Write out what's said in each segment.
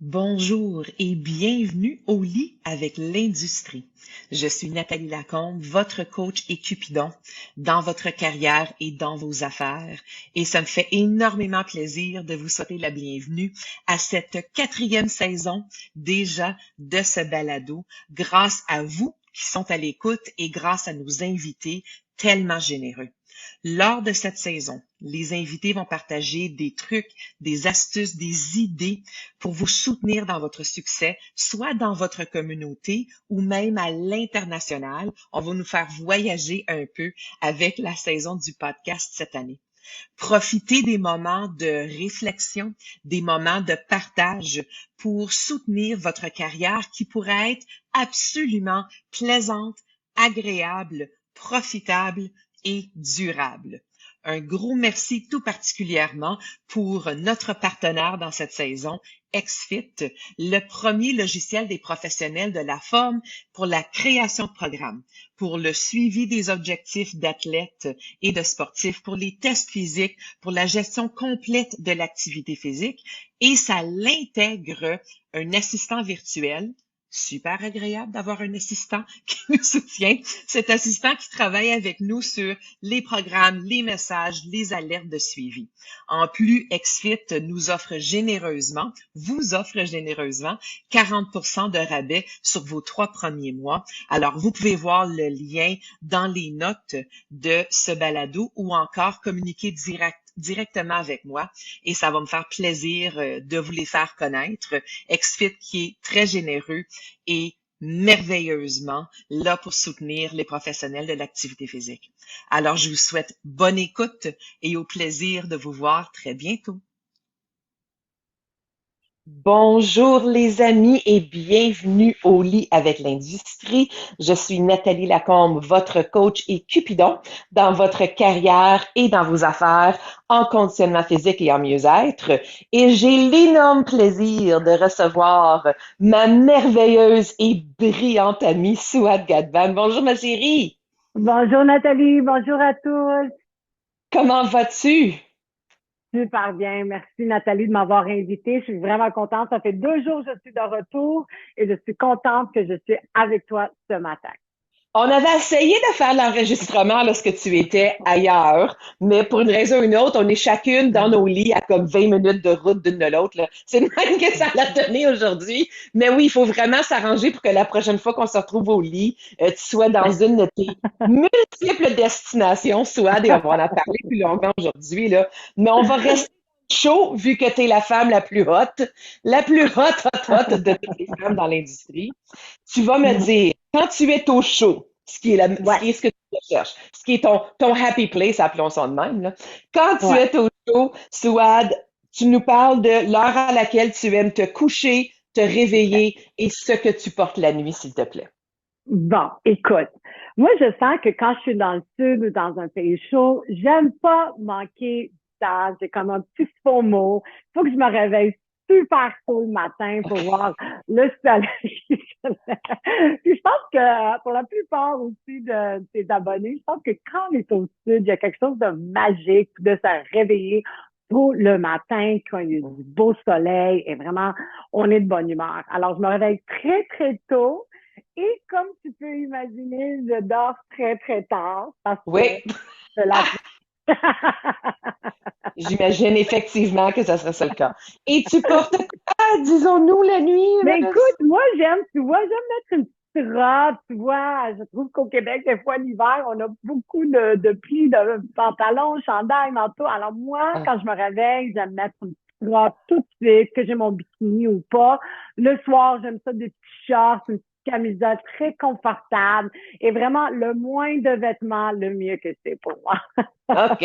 Bonjour et bienvenue au lit avec l'industrie. Je suis Nathalie Lacombe, votre coach et Cupidon dans votre carrière et dans vos affaires. Et ça me fait énormément plaisir de vous souhaiter la bienvenue à cette 4e saison déjà de ce balado grâce à vous qui sont à l'écoute et grâce à nos invités tellement généreux. Lors de cette saison, les invités vont partager des trucs, des astuces, des idées pour vous soutenir dans votre succès, soit dans votre communauté ou même à l'international. On va nous faire voyager un peu avec la saison du podcast cette année. Profitez des moments de réflexion, des moments de partage pour soutenir votre carrière qui pourrait être absolument plaisante, agréable, profitable et durable. Un gros merci tout particulièrement pour notre partenaire dans cette saison, XFIT, le premier logiciel des professionnels de la forme pour la création de programmes, pour le suivi des objectifs d'athlètes et de sportifs, pour les tests physiques, pour la gestion complète de l'activité physique, et ça l'intègre un assistant virtuel. Super agréable d'avoir un assistant qui nous soutient. Cet assistant qui travaille avec nous sur les programmes, les messages, les alertes de suivi. En plus, XFIT nous offre généreusement, vous offre généreusement 40% de rabais sur vos 3 premiers mois. Alors, vous pouvez voir le lien dans les notes de ce balado ou encore communiquer directement avec moi et ça va me faire plaisir de vous les faire connaître. XFIT qui est très généreux et merveilleusement là pour soutenir les professionnels de l'activité physique. Alors, je vous souhaite bonne écoute et au plaisir de vous voir très bientôt. Bonjour les amis et bienvenue au lit avec l'industrie. Je suis Nathalie Lacombe, votre coach et Cupidon dans votre carrière et dans vos affaires en conditionnement physique et en mieux-être. Et j'ai l'énorme plaisir de recevoir ma merveilleuse et brillante amie Souad Gadban. Bonjour ma chérie. Bonjour Nathalie, bonjour à tous. Comment vas-tu? Super bien. Merci Nathalie de m'avoir invitée. Je suis vraiment contente. Ça fait 2 jours que je suis de retour et je suis contente que je suis avec toi ce matin. On avait essayé de faire l'enregistrement lorsque tu étais ailleurs, mais pour une raison ou une autre, on est chacune dans nos lits à comme 20 minutes de route d'une de l'autre, là. C'est le même que ça l'a donné aujourd'hui. Mais oui, il faut vraiment s'arranger pour que la prochaine fois qu'on se retrouve au lit, tu sois dans une de tes multiples destinations, soit, et on va en parler plus longuement aujourd'hui, là. Mais on va rester chaud vu que tu es la femme la plus hot de toutes les femmes dans l'industrie. Tu vas me dire, quand tu es au chaud, Ouais, ce que tu recherches, ce qui est ton happy place, appelons ça de même, là. Quand tu ouais. es au chaud, Souad, tu nous parles de l'heure à laquelle tu aimes te coucher, te réveiller et ce que tu portes la nuit, s'il te plaît. Bon, écoute, moi je sens que quand je suis dans le sud ou dans un pays chaud, j'aime pas manquer d'âge. J'ai comme un petit faux mot. Il faut que je me réveille super tôt le matin pour voir le soleil. Puis je pense que pour la plupart aussi de tes abonnés, je pense que quand on est au sud, il y a quelque chose de magique de se réveiller tôt le matin quand il y a du beau soleil et vraiment on est de bonne humeur. Alors je me réveille très très tôt. Et comme tu peux imaginer, je dors très, très tard parce que Oui, je la... j'imagine effectivement que ça serait ça le cas. Et tu portes quoi, disons-nous, la nuit, Mais là? écoute, moi, tu vois, j'aime mettre une petite robe, tu vois. Je trouve qu'au Québec, des fois, l'hiver, on a beaucoup de plis de pantalons, chandail, manteau. Alors moi, Ah, quand je me réveille, j'aime mettre une petite robe tout de suite, que j'ai mon bikini ou pas. Le soir, j'aime ça des petits shorts, une petite camisole très confortable. Et vraiment, le moins de vêtements, le mieux que c'est pour moi. OK.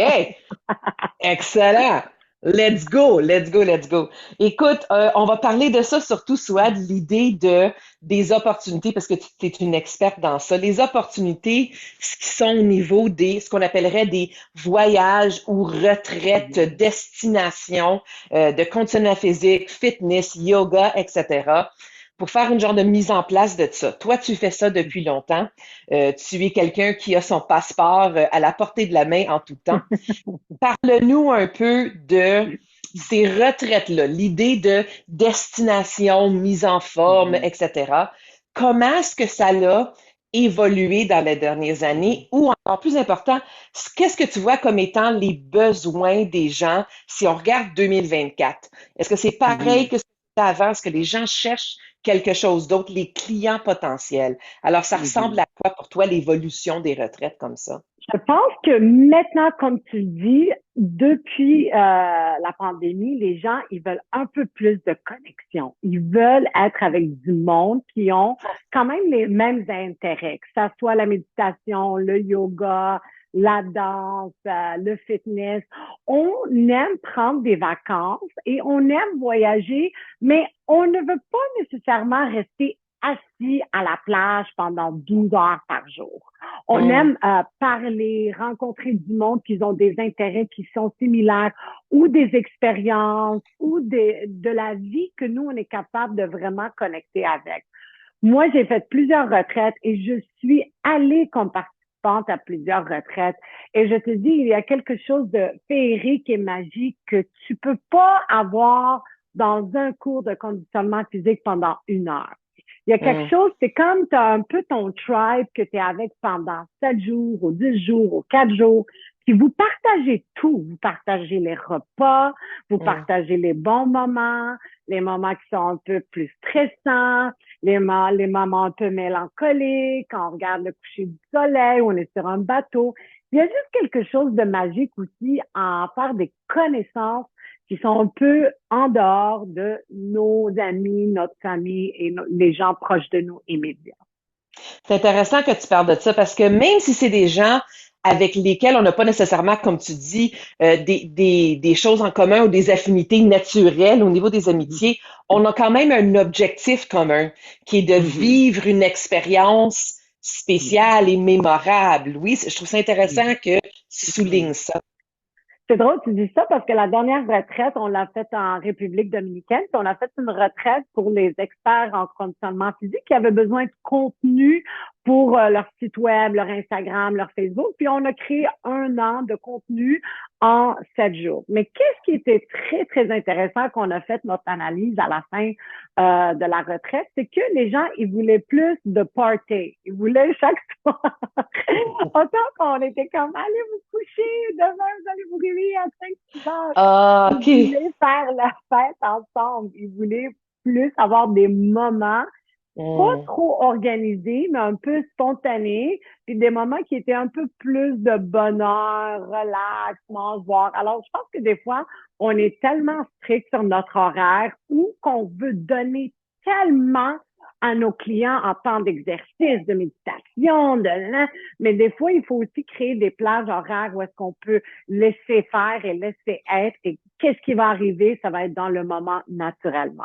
Excellent. Let's go, let's go, let's go. Écoute, on va parler de ça surtout, soit de l'idée des opportunités, parce que tu es une experte dans ça. Les opportunités, ce qui sont au niveau ce qu'on appellerait des voyages ou retraites, destinations, de conditionnement physique, fitness, yoga, etc., pour faire une genre de mise en place de ça. Toi, tu fais ça depuis longtemps. Tu es quelqu'un qui a son passeport à la portée de la main en tout temps. Parle-nous un peu de ces retraites-là, l'idée de destination, mise en forme, Mhm. etc., comment est-ce que ça l'a évolué dans les dernières années? Ou encore plus important, qu'est-ce que tu vois comme étant les besoins des gens si on regarde 2024? Est-ce que c'est pareil Mhm. que ce que c'était avant? Est-ce que les gens cherchent quelque chose d'autre, les clients potentiels? Alors, ça ressemble Mhm. à quoi pour toi l'évolution des retraites comme ça? Je pense que maintenant, comme tu le dis, depuis la pandémie, les gens, ils veulent un peu plus de connexion. Ils veulent être avec du monde qui ont quand même les mêmes intérêts, que ça soit la méditation, le yoga, la danse, le fitness. On aime prendre des vacances et on aime voyager, mais on ne veut pas nécessairement rester assis à la plage pendant 12 heures par jour. On Hum, aime parler, rencontrer du monde qui ont des intérêts qui sont similaires ou des expériences ou de la vie que nous, on est capable de vraiment connecter avec. Moi, j'ai fait plusieurs retraites et je suis allée comme participante à plusieurs retraites. Et je te dis, il y a quelque chose de féerique et magique que tu peux pas avoir dans un cours de conditionnement physique pendant 1 heure. Il y a quelque hum, chose, c'est comme tu as un peu ton tribe que tu es avec pendant 7 jours, ou 10 jours, ou 4 jours, puis vous partagez tout. Vous partagez les repas, vous hum. partagez les bons moments, les moments qui sont un peu plus stressants, les moments un peu mélancoliques, quand on regarde le coucher du soleil, on est sur un bateau. Il y a juste quelque chose de magique aussi à faire des connaissances qui sont un peu en dehors de nos amis, notre famille et les gens proches de nous immédiats. C'est intéressant que tu parles de ça parce que même si c'est des gens avec lesquels on n'a pas nécessairement, comme tu dis, des choses en commun ou des affinités naturelles au niveau des amitiés, on a quand même un objectif commun qui est de Mhm. vivre une expérience spéciale et mémorable. Oui, je trouve ça intéressant que tu soulignes Mhm. ça. C'est drôle, tu dis ça parce que la dernière retraite, on l'a faite en République dominicaine, puis on a fait une retraite pour les experts en conditionnement physique qui avaient besoin de contenu pour leur site web, leur Instagram, leur Facebook, puis on a créé 1 an de contenu en 7 jours. Mais qu'est-ce qui était très, très intéressant qu'on a fait notre analyse à la fin de la retraite, c'est que les gens, ils voulaient plus de party. Ils voulaient chaque soir. Autant qu'on était comme, allez vous coucher, demain vous allez vous réveiller à 5 6 heures. Ah, Ils OK. voulaient faire la fête ensemble. Ils voulaient plus avoir des moments pas Hmm. trop organisés, mais un peu spontanés, puis des moments qui étaient un peu plus de bonheur, relax, mange, boire. Alors, je pense que des fois, on est tellement strict sur notre horaire ou qu'on veut donner tellement à nos clients en temps d'exercice, de méditation, mais des fois, il faut aussi créer des plages horaires où est-ce qu'on peut laisser faire et laisser être. Et qu'est-ce qui va arriver? Ça va être dans le moment naturellement.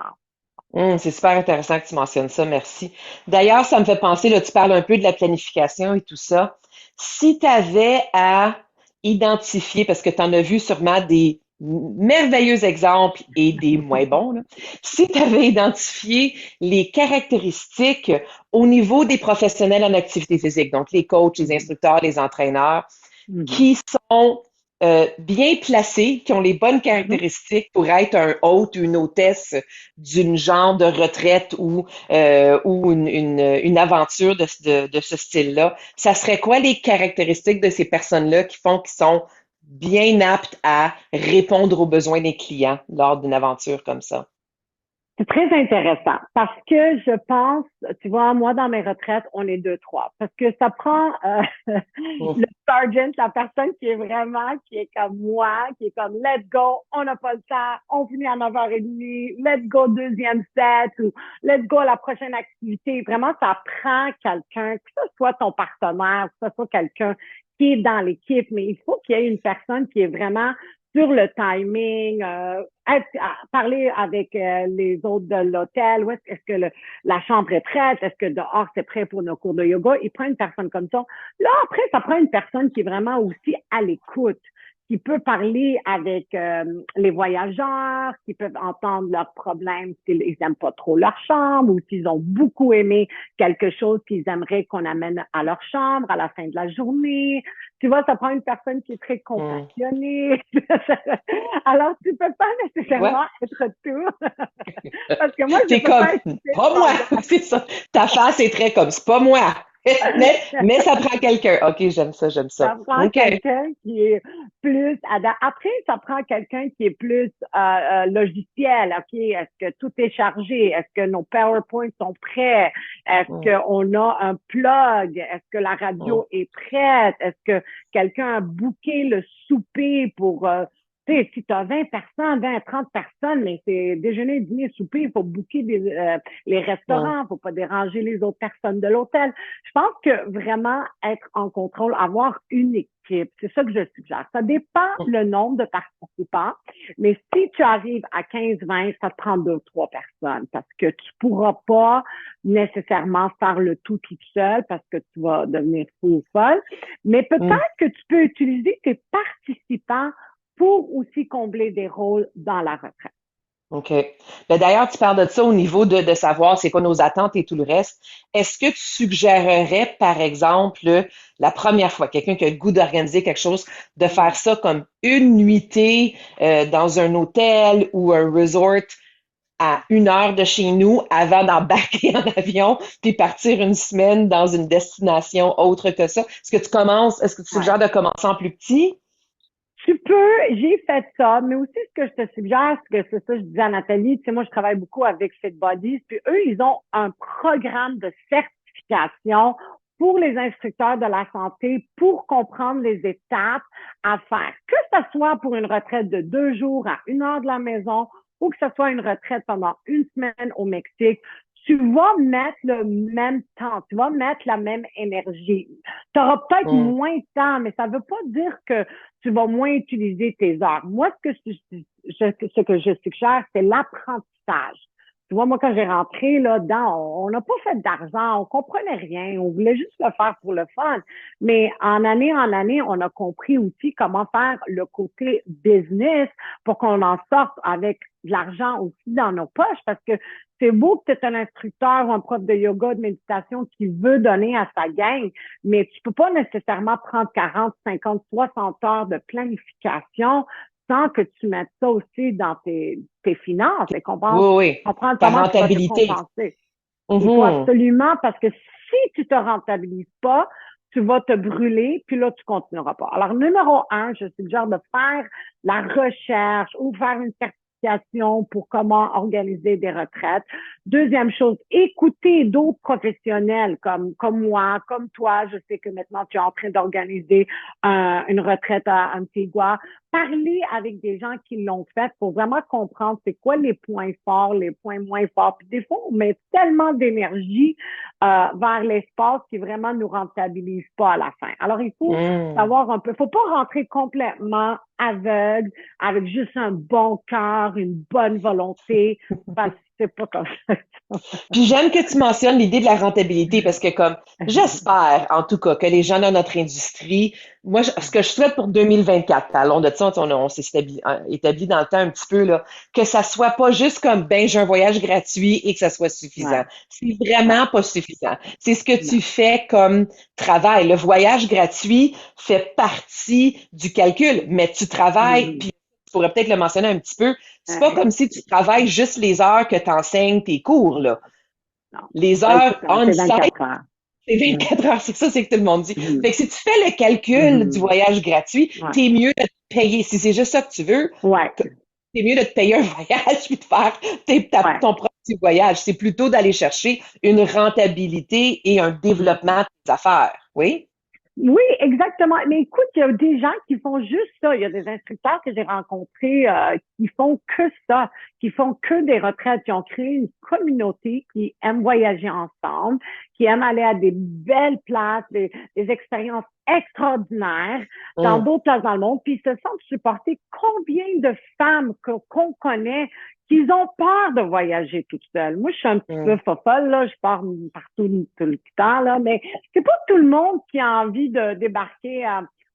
C'est super intéressant que tu mentionnes ça, merci. D'ailleurs, ça me fait penser, là, tu parles un peu de la planification et tout ça. Si tu avais à identifier, parce que tu en as vu sûrement des merveilleux exemples et des moins bons, là. Si tu avais identifié les caractéristiques au niveau des professionnels en activité physique, donc les coachs, les Mhm. instructeurs, les entraîneurs, Mhm. qui sont bien placés, qui ont les bonnes Mhm. caractéristiques pour être un hôte ou une hôtesse d'une genre de retraite ou une aventure de ce style-là. Ça serait quoi les caractéristiques de ces personnes-là qui font qu'ils sont bien aptes à répondre aux besoins des clients lors d'une aventure comme ça? C'est très intéressant parce que je pense, tu vois, moi dans mes retraites, on est deux, trois. Parce que ça prend Mm. le sergeant, la personne qui est vraiment, qui est comme moi, qui est comme let's go, on n'a pas le temps, on finit à 9h30, let's go deuxième set ou let's go à la prochaine activité. Vraiment, ça prend quelqu'un, que ce soit ton partenaire, que ce soit quelqu'un qui est dans l'équipe, mais il faut qu'il y ait une personne qui est vraiment sur le timing, parler avec les autres de l'hôtel, où est-ce que la chambre est prête, est-ce que dehors c'est prêt pour nos cours de yoga, il prend une personne comme ça. Là, après, ça prend une personne qui est vraiment aussi à l'écoute, qui peut parler avec les voyageurs, qui peuvent entendre leurs problèmes s'ils aiment pas trop leur chambre ou s'ils ont beaucoup aimé quelque chose qu'ils aimeraient qu'on amène à leur chambre à la fin de la journée. Tu vois, ça prend une personne qui est très Hmm. compassionnée. Alors, tu peux pas Ouais. nécessairement être tout. Parce que moi, je T'es peux comme, pas écouter pas moi, pendant. c'est ça. Ta face est très comme, c'est pas moi. Mais ça prend quelqu'un. OK, j'aime ça, j'aime ça. Ça prend OK. quelqu'un qui est plus après, ça prend quelqu'un qui est plus logiciel. OK, est-ce que tout est chargé? Est-ce que nos PowerPoints sont prêts? Est-ce Hmm, qu'on a un plug? Est-ce que la hmm, radio est prête? Est-ce que quelqu'un a booké le souper pour tu sais, si tu as 20 personnes, 20 à 30 personnes, mais c'est déjeuner, dîner, souper, il faut booker les hmm, restaurants, il faut pas déranger les autres personnes de l'hôtel. Je pense que vraiment être en contrôle, avoir une équipe, c'est ça que je suggère. Ça dépend hmm. le nombre de participants, mais si tu arrives à 15-20, ça te prend 2 ou 3 personnes parce que tu pourras pas nécessairement faire le tout toute seule parce que tu vas devenir fou ou folle. Mais Hmm. peut-être que tu peux utiliser tes participants pour aussi combler des rôles dans la retraite. OK. Ben, d'ailleurs, tu parles de ça au niveau de savoir c'est quoi nos attentes et tout le reste. Est-ce que tu suggérerais, par exemple, la première fois, quelqu'un qui a le goût d'organiser quelque chose, de faire ça comme une nuitée dans un hôtel ou un resort à 1 heure de chez nous avant d'embarquer en avion puis partir une semaine dans une destination autre que ça? Est-ce que tu Ouais. suggères de commencer en plus petit? Tu peux, j'ai fait ça, mais aussi ce que je te suggère, c'est ça, je disais à Nathalie, tu sais, moi, je travaille beaucoup avec Fit Bodies, puis eux, ils ont un programme de certification pour les instructeurs de la santé pour comprendre les étapes à faire. Que ce soit pour une retraite de 2 jours à 1 heure de la maison ou que ce soit une retraite pendant une semaine au Mexique, tu vas mettre le même temps, tu vas mettre la même énergie. Tu auras peut-être Hmm, moins de temps, mais ça ne veut pas dire que tu vas moins utiliser tes heures. Moi, ce que je suggère, c'est l'apprentissage. Tu vois, moi, quand j'ai rentré là-dedans, on n'a pas fait d'argent, on comprenait rien, on voulait juste le faire pour le fun. Mais en année, on a compris aussi comment faire le côté business pour qu'on en sorte avec de l'argent aussi dans nos poches parce que c'est beau que tu es un instructeur ou un prof de yoga, de méditation qui veut donner à sa gang, mais tu peux pas nécessairement prendre 40, 50, 60 heures de planification sans que tu mettes ça aussi dans tes finances et oui, oui. comprendre Ta comment tu vas te rentabilité. compenser. Il faut Mhm. absolument, parce que si tu te rentabilises pas, tu vas te brûler, puis là, tu continueras pas. Alors, numéro 1, je suggère de faire la recherche ou faire une certification pour comment organiser des retraites. Deuxième chose, écouter d'autres professionnels comme moi, comme toi. Je sais que maintenant, tu es en train d'organiser une retraite à Antigua. Parler avec des gens qui l'ont fait pour vraiment comprendre c'est quoi les points forts, les points moins forts. Puis des fois, on met tellement d'énergie vers l'espace qui vraiment nous rentabilise pas à la fin. Alors, il faut Hmm. savoir un peu, faut pas rentrer complètement aveugle avec juste un bon cœur, une bonne volonté, parce que c'est pas comme ça. Puis j'aime que tu mentionnes l'idée de la rentabilité parce que comme j'espère en tout cas que les gens dans notre industrie, moi ce que je souhaite pour 2024, parlons de ça, on s'est établi dans le temps un petit peu là, que ça soit pas juste comme ben j'ai un voyage gratuit et que ça soit suffisant. Ouais, C'est ouais, vraiment pas suffisant. C'est ce que tu non. fais comme travail. Le voyage gratuit fait partie du calcul, mais tu travailles Mhm. puis tu pourrais peut-être le mentionner un petit peu. C'est pas Ouais, comme si tu travailles juste les heures que tu enseignes tes cours, là. non. Les Ouais, c'est heures ça, c'est on-site, 24 heures. c'est Mhm. 24 heures. C'est ça, c'est que tout le monde dit. Fait Mhm. que si tu fais le calcul du Mhm. voyage gratuit, Ouais, t'es mieux de te payer. Si c'est juste ça que tu veux, ouais, t'es mieux de te payer un voyage puis de faire ouais. ton propre petit voyage. C'est plutôt d'aller chercher une rentabilité et un Mhm. développement de tes affaires. Oui? Oui, exactement. Mais écoute, il y a des gens qui font juste ça. Il y a des instructeurs que j'ai rencontrés qui font que ça, qui font que des retraites, qui ont créé une communauté qui aime voyager ensemble, qui aime aller à des belles places, des expériences extraordinaires dans Hum, d'autres places dans le monde, puis ils se sentent supportés. Combien de femmes qu'on connaît qui ont peur de voyager toutes seules? Moi, je suis un petit peu hum, fofolle, là, je pars partout tout le temps, là, mais c'est pas tout le monde qui a envie de débarquer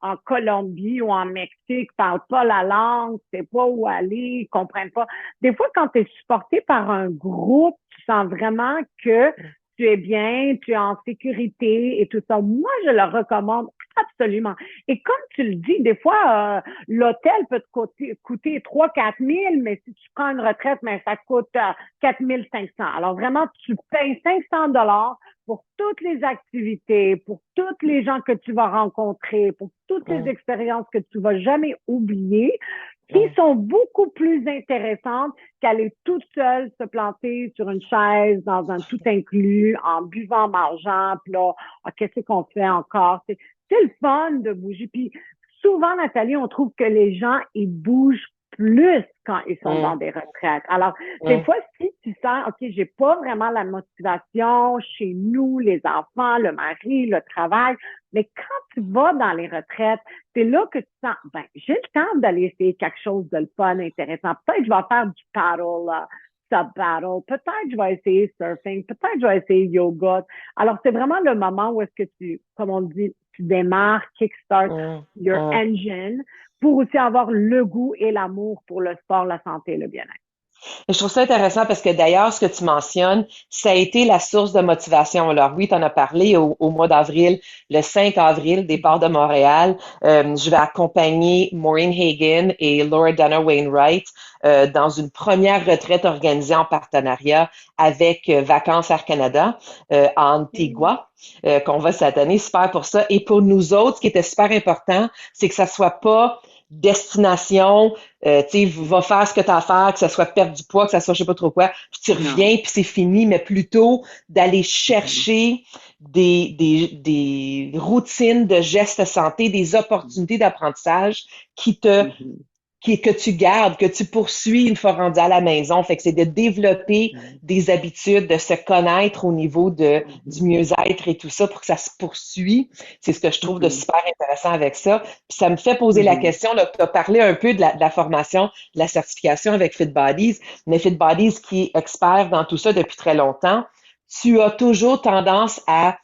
en Colombie ou en Mexique, parlent pas la langue, tu sais pas où aller, comprennent pas. Des fois, quand tu es supporté par un groupe, tu sens vraiment que tu es bien, tu es en sécurité et tout ça. Moi, je le recommande absolument. Et comme tu le dis, des fois, l'hôtel peut te coûter 3-4 000, mais si tu prends une retraite, mais ça coûte 4 500. Alors vraiment, tu payes 500 $ pour toutes les activités, pour toutes les gens que tu vas rencontrer, pour toutes les expériences que tu vas jamais oublier, qui sont beaucoup plus intéressantes qu'aller toute seule se planter sur une chaise dans un tout inclus, en buvant, mangeant, puis là, qu'est-ce qu'on fait encore? C'est le fun de bouger. Puis souvent, Nathalie, on trouve que les gens, ils bougent plus quand ils sont dans des retraites. Alors, des fois, si tu sens, OK, j'ai pas vraiment la motivation chez nous, les enfants, le mari, le travail, mais quand tu vas dans les retraites, c'est là que tu sens, ben, j'ai le temps d'aller essayer quelque chose de le fun, intéressant. Peut-être que je vais faire du paddle, sub-paddle. Peut-être que je vais essayer surfing. Peut-être que je vais essayer yoga. Alors, c'est vraiment le moment où est-ce que tu, comme on dit, tu démarres, kickstart your engine pour aussi avoir le goût et l'amour pour le sport, la santé et le bien-être. Et je trouve ça intéressant parce que d'ailleurs, ce que tu mentionnes, ça a été la source de motivation. Alors oui, tu en as parlé au mois d'avril, le 5 avril, départ de Montréal. Je vais accompagner Maureen Hagan et Laura Dana Wainwright dans une première retraite organisée en partenariat avec Vacances Air Canada à Antigua. Qu'on va cette année, super pour ça. Et pour nous autres, ce qui était super important, c'est que ça soit pas destination, tu sais, va faire ce que tu as à faire, que ça soit perdre du poids, que ça soit je sais pas trop quoi, puis tu reviens, puis c'est fini, mais plutôt d'aller chercher des routines de gestes santé, des opportunités d'apprentissage qui te que tu gardes, que tu poursuis une fois rendu à la maison. Fait que c'est de développer des habitudes, de se connaître au niveau du mieux-être et tout ça pour que ça se poursuit. C'est ce que je trouve de super intéressant avec ça. Puis ça me fait poser la question, là, tu as parlé un peu de la formation, de la certification avec Fit Bodies, mais Fit Bodies qui est expert dans tout ça depuis très longtemps, tu as toujours tendance à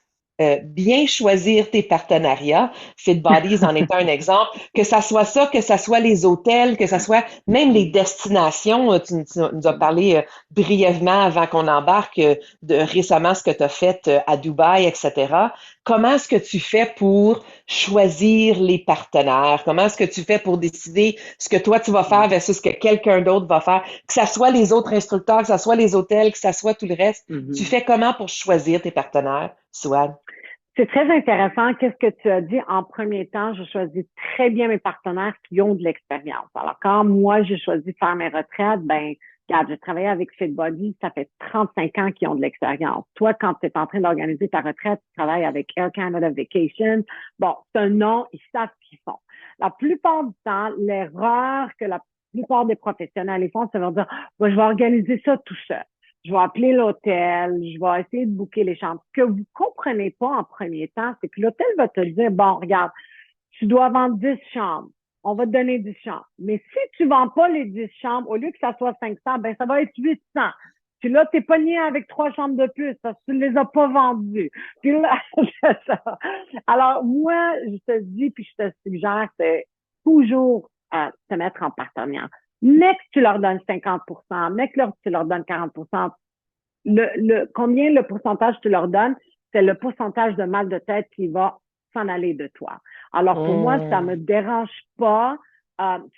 bien choisir tes partenariats. Fit Bodies en est un exemple. Que ça soit ça, que ça soit les hôtels, que ça soit même les destinations. Tu nous as parlé brièvement avant qu'on embarque de récemment ce que tu as fait à Dubaï, etc. Comment est-ce que tu fais pour choisir les partenaires? Comment est-ce que tu fais pour décider ce que toi tu vas faire versus ce que quelqu'un d'autre va faire? Que ça soit les autres instructeurs, que ça soit les hôtels, que ça soit tout le reste. Tu fais comment pour choisir tes partenaires, Souad? C'est très intéressant. Qu'est-ce que tu as dit? En premier temps, je choisis très bien mes partenaires qui ont de l'expérience. Alors, quand moi, j'ai choisi de faire mes retraites, ben, regarde, j'ai travaillé avec FitBody, ça fait 35 ans qu'ils ont de l'expérience. Toi, quand tu es en train d'organiser ta retraite, tu travailles avec Air Canada Vacation. Bon, c'est un nom, ils savent ce qu'ils font. La plupart du temps, l'erreur que la plupart des professionnels font, c'est de leur dire, moi, je vais organiser ça tout seul. Je vais appeler l'hôtel, je vais essayer de booker les chambres. Ce que vous comprenez pas en premier temps, c'est que l'hôtel va te dire, bon, regarde, tu dois vendre 10 chambres. On va te donner 10 chambres. Mais si tu vends pas les 10 chambres, au lieu que ça soit 500, ben, ça va être 800. Puis là, t'es pogné avec 3 chambres de plus parce que tu ne les as pas vendues. Puis là, c'est ça. Alors, moi, je te dis, puis je te suggère, c'est toujours te mettre en partenariat. Mais que tu leur donnes 50%, mais que tu leur donnes 40%, combien le pourcentage tu leur donnes, c'est le pourcentage de mal de tête qui va s'en aller de toi. Alors, pour moi, ça me dérange pas.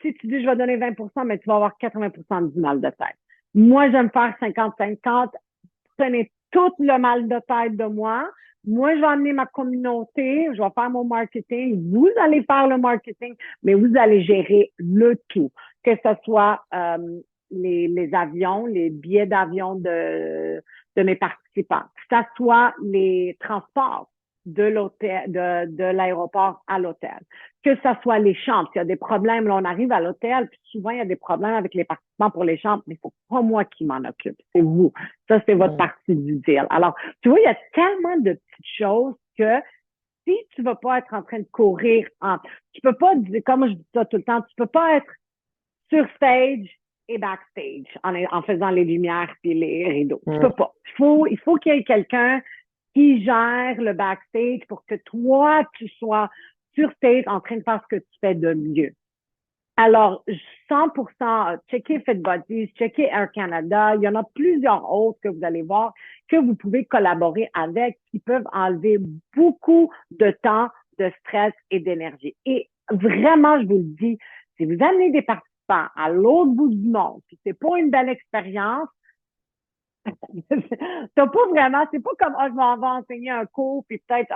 Si tu dis je vais donner 20%, mais tu vas avoir 80% du mal de tête. Moi, j'aime faire 50-50. Prenez tout le mal de tête de moi. Moi, je vais amener ma communauté, je vais faire mon marketing. Vous allez faire le marketing, mais vous allez gérer le tout. Que ce soit les avions, les billets d'avion de mes participants, que ce soit les transports de l'hôtel, de l'aéroport à l'hôtel, que ce soit les chambres. S'il y a des problèmes, là, on arrive à l'hôtel, puis souvent, il y a des problèmes avec les participants pour les chambres, mais c'est pas moi qui m'en occupe, c'est vous. Ça, c'est votre partie du deal. Alors, tu vois, il y a tellement de petites choses que si tu vas pas être en train de courir tu peux pas, comme je dis ça tout le temps, tu peux pas être sur stage et backstage en faisant les lumières et les rideaux. Tu peux pas. Il faut qu'il y ait quelqu'un qui gère le backstage pour que toi, tu sois sur stage en train de faire ce que tu fais de mieux. Alors, 100%, checkez FitBuddies, checkez Air Canada. Il y en a plusieurs autres que vous allez voir que vous pouvez collaborer avec qui peuvent enlever beaucoup de temps, de stress et d'énergie. Et vraiment, je vous le dis, si vous amenez des participants à l'autre bout du monde, puis c'est pas une belle expérience, t'as pas vraiment, c'est pas comme, je m'en vais enseigner un cours, puis peut-être,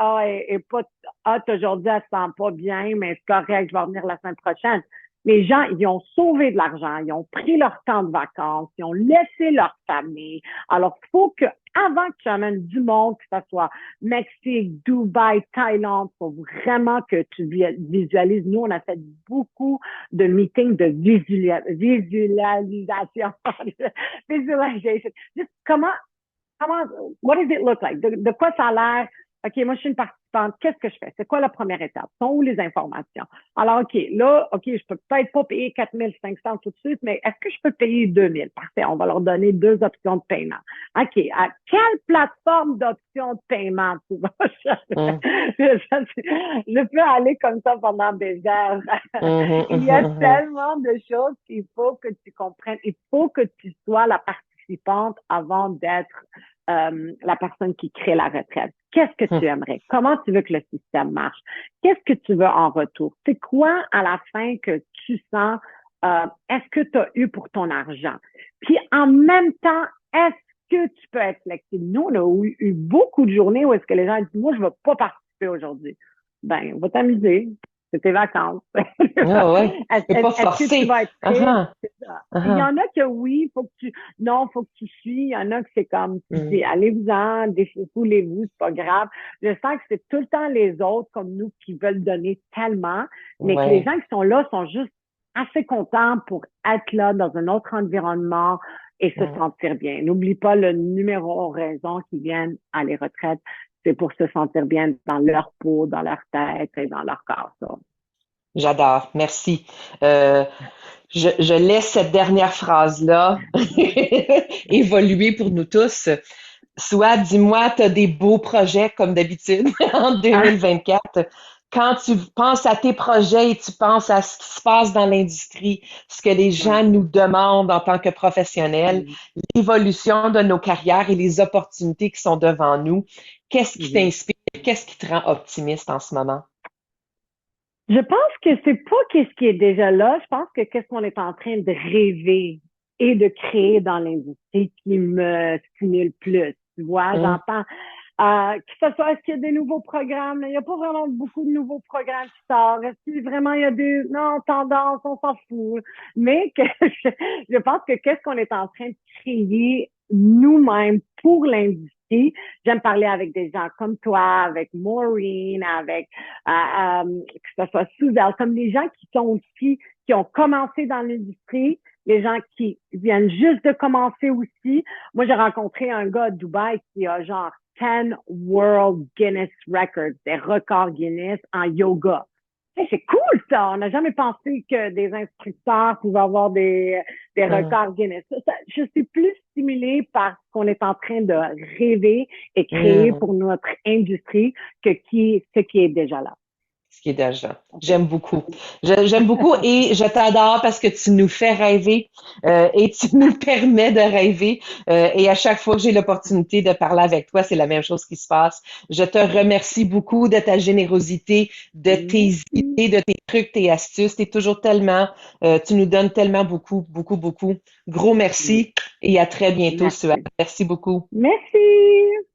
aujourd'hui, elle se sent pas bien, mais c'est correct, je vais revenir la semaine prochaine. Les gens, ils ont sauvé de l'argent, ils ont pris leur temps de vacances, ils ont laissé leur famille. Alors, il faut que, avant que tu amènes du monde, que ce soit Mexique, Dubaï, Thaïlande, faut vraiment que tu visualises. Nous, on a fait beaucoup de meetings de visualisation. Visualization. Juste what does it look like? De quoi ça a l'air? OK, moi, je suis une participante. Qu'est-ce que je fais? C'est quoi la première étape? Sont où les informations? Alors, OK, je peux peut-être pas payer 4 500 tout de suite, mais est-ce que je peux payer 2 000? Parfait, on va leur donner 2 options de paiement. OK, à quelle plateforme d'options de paiement tu vas chercher? Je peux aller comme ça pendant des heures. Il y a tellement de choses qu'il faut que tu comprennes. Il faut que tu sois la participante avant d'être la personne qui crée la retraite. Qu'est-ce que tu aimerais? Comment tu veux que le système marche? Qu'est-ce que tu veux en retour? C'est quoi à la fin que tu sens, est-ce que tu as eu pour ton argent? Puis en même temps, est-ce que tu peux être flexible? Nous, on a eu beaucoup de journées où est-ce que les gens disent, moi, je ne vais pas participer aujourd'hui. Ben, on va t'amuser. C'est tes vacances. Ah ouais. C'est pas forcé. Que tu vas être triste? C'est ça. Il y Uh-huh. en a que oui, faut que tu suis. Il y en a que c'est comme, allez-vous-en, défoulez-vous, c'est pas grave. Je sens que c'est tout le temps les autres comme nous qui veulent donner tellement, mais que les gens qui sont là sont juste assez contents pour être là dans un autre environnement et se sentir bien. N'oublie pas le numéro raison qui viennent à les retraites. C'est pour se sentir bien dans leur peau, dans leur tête et dans leur corps. Ça. J'adore, merci. Je laisse cette dernière phrase-là évoluer pour nous tous. Soit, dis-moi, tu as des beaux projets comme d'habitude en 2024. Quand tu penses à tes projets et tu penses à ce qui se passe dans l'industrie, ce que les gens nous demandent en tant que professionnels, l'évolution de nos carrières et les opportunités qui sont devant nous, qu'est-ce qui t'inspire? Qu'est-ce qui te rend optimiste en ce moment? Je pense que c'est pas qu'est-ce qui est déjà là. Je pense que qu'est-ce qu'on est en train de rêver et de créer dans l'industrie qui me stimule plus. Tu vois, j'entends que ce soit, est-ce qu'il y a des nouveaux programmes? Il n'y a pas vraiment beaucoup de nouveaux programmes qui sortent. Est-ce que vraiment il y a des, non, tendances, on s'en fout. Mais que je pense que qu'est-ce qu'on est en train de créer nous-mêmes pour l'industrie. J'aime parler avec des gens comme toi, avec Maureen, avec, que ce soit Suzelle, comme des gens qui sont aussi, qui ont commencé dans l'industrie, les gens qui viennent juste de commencer aussi. Moi, j'ai rencontré un gars à Dubaï qui a genre 10 World Guinness Records, des records Guinness en yoga. C'est cool, ça! On n'a jamais pensé que des instructeurs pouvaient avoir des records Guinness. Je suis plus stimulée par ce qu'on est en train de rêver et créer pour notre industrie que ce qui est déjà là. Ce qui est déjà. J'aime beaucoup. J'aime beaucoup et je t'adore parce que tu nous fais rêver et tu nous permets de rêver. Et à chaque fois que j'ai l'opportunité de parler avec toi, c'est la même chose qui se passe. Je te remercie beaucoup de ta générosité, de tes idées, de tes trucs, tes astuces. T'es toujours tellement, tu nous donnes tellement beaucoup, beaucoup, beaucoup. Gros merci et à très bientôt, Suad. Merci beaucoup. Merci.